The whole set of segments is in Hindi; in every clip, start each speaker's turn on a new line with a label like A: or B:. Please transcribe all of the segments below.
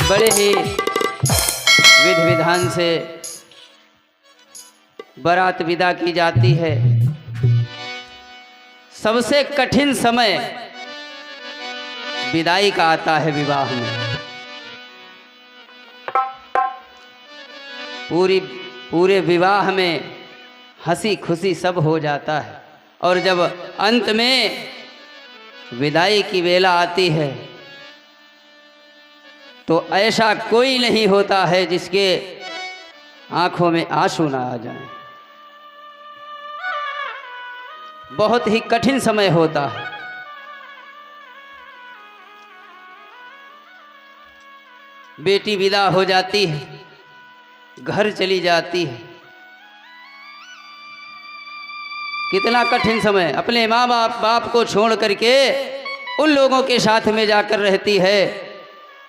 A: बड़े ही विधि विधान से बारात विदा की जाती है। सबसे कठिन समय विदाई का आता है विवाह में। पूरे विवाह में हंसी खुशी सब हो जाता है, और जब अंत में विदाई की वेला आती है तो ऐसा कोई नहीं होता है जिसके आंखों में आंसू ना आ जाएं। बहुत ही कठिन समय होता है। बेटी विदा हो जाती है, घर चली जाती है। कितना कठिन समय, अपने माँ बाप को छोड़ करके उन लोगों के साथ में जाकर रहती है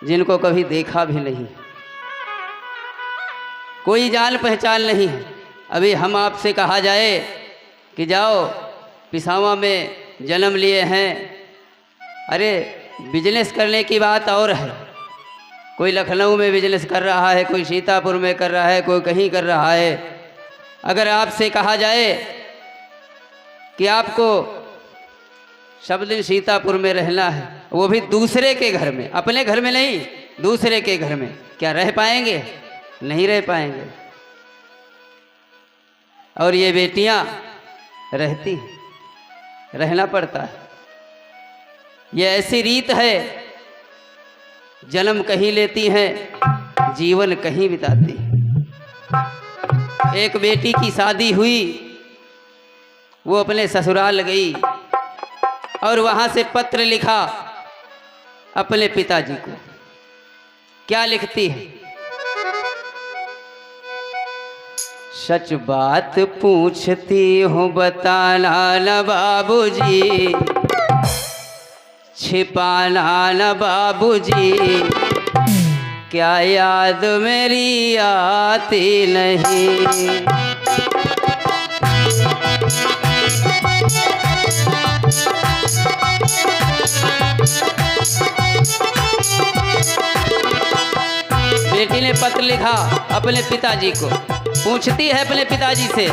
A: जिनको कभी देखा भी नहीं, कोई जान पहचान नहीं है। अभी हम आपसे कहा जाए कि जाओ पिसावा में जन्म लिए हैं, अरे बिजनेस करने की बात और है। कोई लखनऊ में बिजनेस कर रहा है, कोई सीतापुर में कर रहा है, कोई कहीं कर रहा है। अगर आपसे कहा जाए कि आपको सब दिन सीतापुर में रहना है, वो भी दूसरे के घर में, अपने घर में नहीं, दूसरे के घर में, क्या रह पाएंगे? नहीं रह पाएंगे। और ये बेटियां रहती हैं, रहना पड़ता है। ये ऐसी रीत है, जन्म कहीं लेती हैं, जीवन कहीं बिताती हैं। एक बेटी की शादी हुई, वो अपने ससुराल गई और वहां से पत्र लिखा अपने पिताजी को। क्या लिखती है? सच बात पूछती हूँ बताना न बाबूजी, छिपाना न बाबूजी, क्या याद मेरी आती नहीं। बेटी ने पत्र लिखा अपने पिताजी को, पूछती है अपने पिताजी से,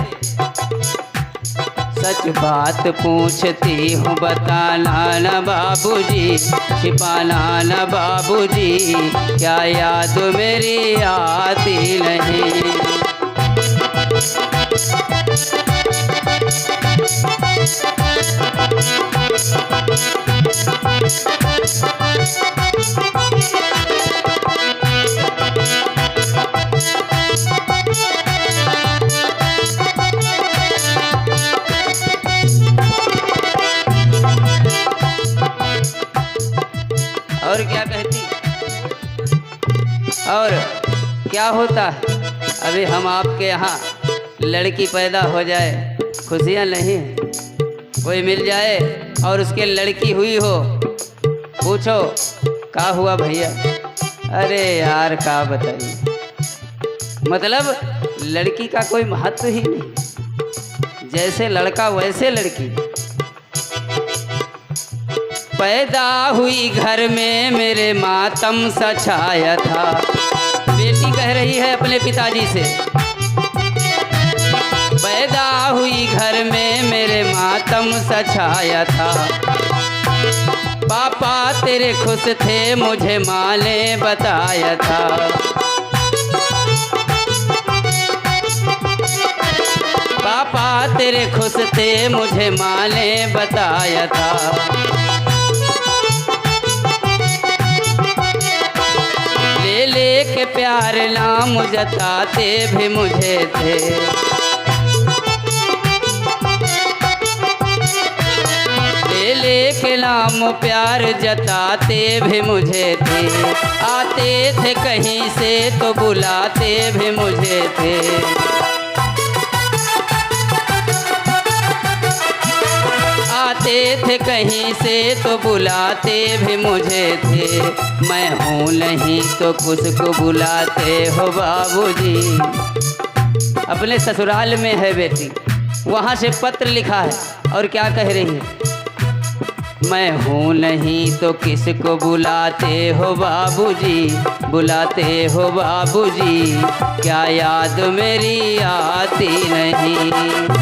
A: सच बात पूछती हूँ बताना न बाबूजी, छिपाना न बाबूजी, क्या याद मेरी आती नहीं। और क्या कहती, और क्या होता है? अभी हम आपके यहाँ लड़की पैदा हो जाए, खुशियाँ नहीं, कोई मिल जाए और उसके लड़की हुई हो, पूछो क्या हुआ भैया? अरे यार क्या बताइए, मतलब लड़की का कोई महत्व ही नहीं, जैसे लड़का वैसे लड़की। पैदा हुई घर में मेरे मातम सा छाया था। बेटी कह रही है अपने पिताजी से, पैदा हुई घर में मेरे मातम सा छाया था। पापा तेरे खुश थे मुझे माँ ने बताया था। पापा तेरे खुश थे मुझे माँ ने बताया था। ले के प्यार नाम जताते भी मुझे थे। ले के नाम प्यार जताते भी मुझे थे। आते थे कहीं से तो बुलाते भी मुझे थे। आते थे कहीं से तो बुलाते भी मुझे थे। मैं हूँ नहीं तो किसको बुलाते हो बाबूजी। अपने ससुराल में है बेटी, वहाँ से पत्र लिखा है और क्या कह रही है? मैं हूँ नहीं तो किसको बुलाते हो बाबूजी, बुलाते हो बाबूजी, क्या याद मेरी आती नहीं।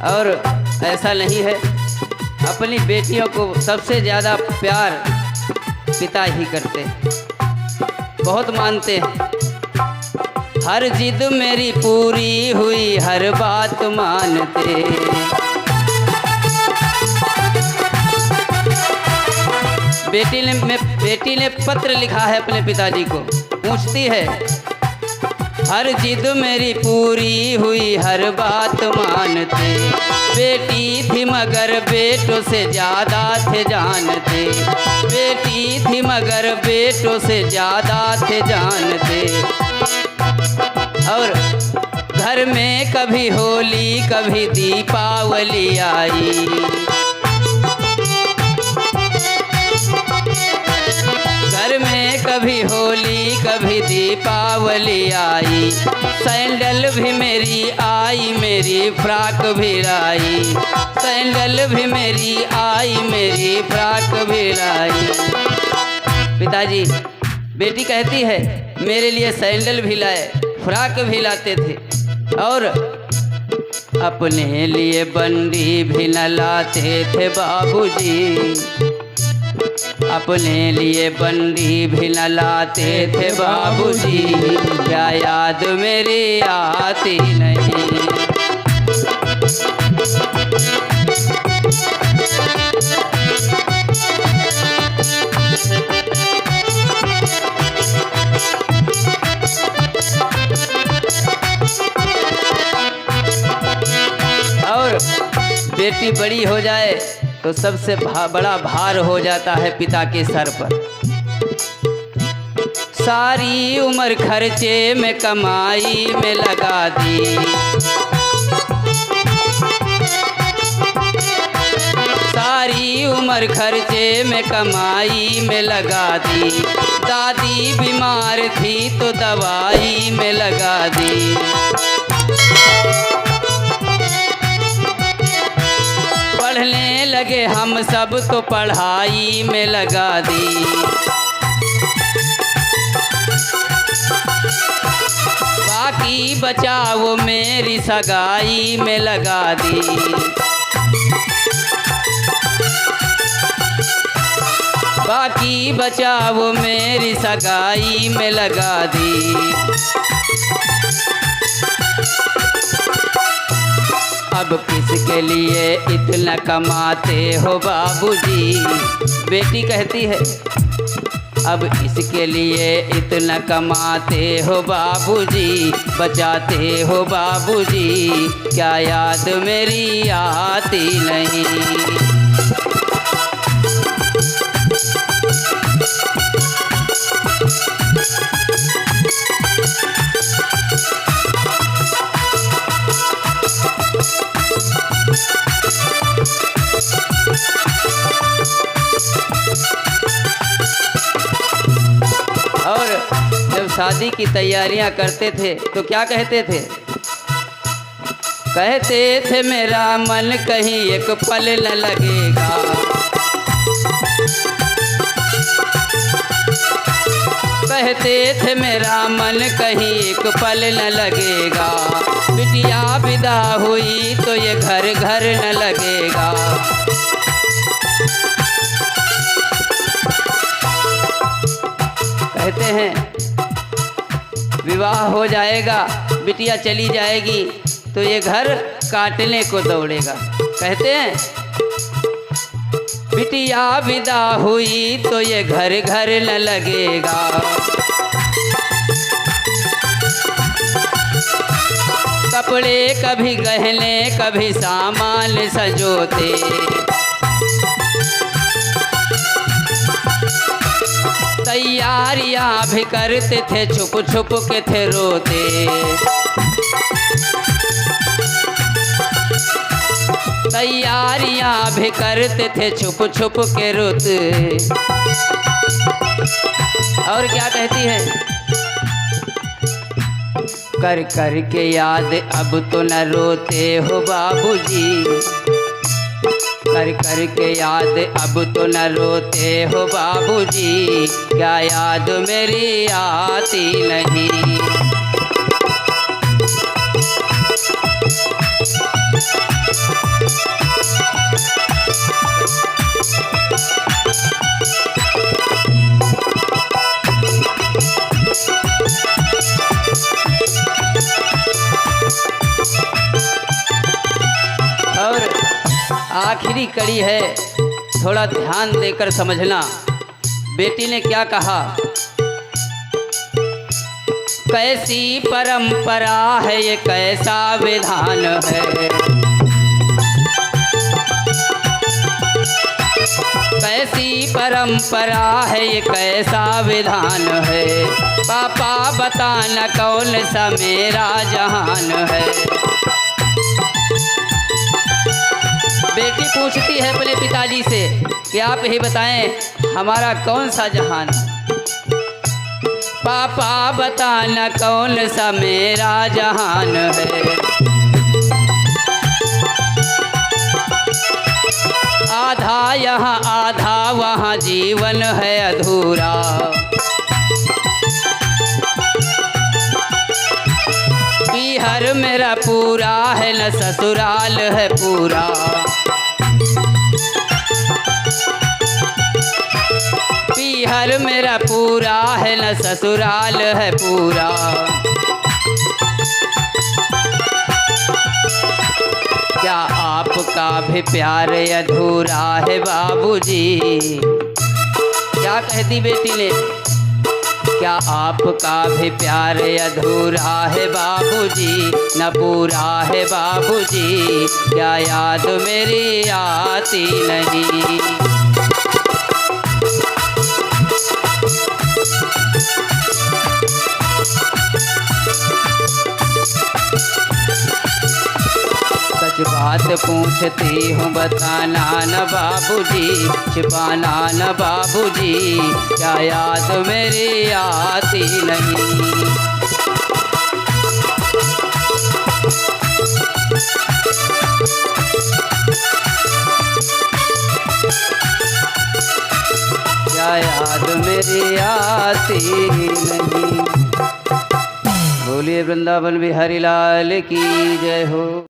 A: और ऐसा नहीं है, अपनी बेटियों को सबसे ज़्यादा प्यार पिता ही करते हैं, बहुत मानते हैं। हर जिद मेरी पूरी हुई, हर बात मानते। बेटी ने पत्र लिखा है अपने पिताजी को, पूछती है हर जिद मेरी पूरी हुई, हर बात मानते। बेटी थी मगर बेटों से ज़्यादा थे जानते, बेटी थी मगर बेटों से ज़्यादा थे जानते। और घर में कभी होली कभी दीपावली आई, घर में कभी होली कभी दीपावली आई। सैंडल भी मेरी आई, मेरी फ्रॉक भी लाई, सैंडल भी मेरी आई, मेरी फ्रॉक भी लाई। पिताजी, बेटी कहती है मेरे लिए सैंडल भी लाए, फ्रॉक भी लाते थे, और अपने लिए बंडी भी न लाते थे बाबूजी, अपने लिए बंडी भी न लाते थे बाबूजी, क्या याद मेरी आती नहीं। और बेटी बड़ी हो जाए तो सबसे बड़ा भार हो जाता है पिता के सर पर। सारी उम्र खर्चे में कमाई में लगा दी, सारी उम्र खर्चे में कमाई में लगा दी। दादी बीमार थी तो दवाई में लगा दी, पढ़ने लगे हम सब तो पढ़ाई में लगा दी। बाकी बचा वो मेरी सगाई में लगा दी, बाकी बचा वो मेरी सगाई में लगा दी। अब किसके लिए इतना कमाते हो बाबूजी, बेटी कहती है अब इसके लिए इतना कमाते हो बाबूजी, बचाते हो बाबूजी, क्या याद मेरी आती नहीं। और जब शादी की तैयारियां करते थे तो क्या कहते थे? कहते थे मेरा मन कहीं एक पल न लगेगा, कहते थे मेरा मन कहीं एक पल न लगेगा। बिटिया विदा हुई तो ये घर घर न लगेगा। कहते हैं विवाह हो जाएगा, बिटिया चली जाएगी तो ये घर काटने को दौड़ेगा। कहते हैं बिटिया विदा हुई तो ये घर घर न लगेगा। कपड़े कभी गहने कभी सामान सजोते, तैयारियां भी करते थे, छुप छुप के थे रोते। तैयारियां भी करते थे, छुप छुप के रोते। और क्या कहती है? कर कर के याद अब तो न रोते हो बाबूजी, कर कर के याद अब तो न रोते हो बाबूजी, क्या याद मेरी आती नहीं। और आखिरी कड़ी है, थोड़ा ध्यान देकर समझना। बेटी ने क्या कहा? कैसी परंपरा है ये, कैसा विधान है। कैसी परंपरा है ये, कैसा विधान है। पापा बताना कौन सा मेरा जहान है। बेटी पूछती है अपने पिताजी से कि आप ही बताएं हमारा कौन सा जहान। पापा बताना कौन सा मेरा जहान है। आधा यहाँ आधा वहाँ जीवन है अधूरा। पीहर मेरा पूरा है न ससुराल है पूरा। पीहर मेरा पूरा है न ससुराल है पूरा। क्या आपका भी प्यार अधूरा है बाबूजी? क्या कहती बेटी ने? क्या आपका भी प्यार अधूरा है बाबूजी, न पूरा है बाबूजी, क्या याद मेरी आती नहीं। सच बात पूछती हूँ बताना न बाबूजी, छिपाना न बाबूजी, क्या याद मेरी आती नहीं। क्या याद मेरी आती नहीं। बोलिए वृंदावन बिहारी लाल की जय हो।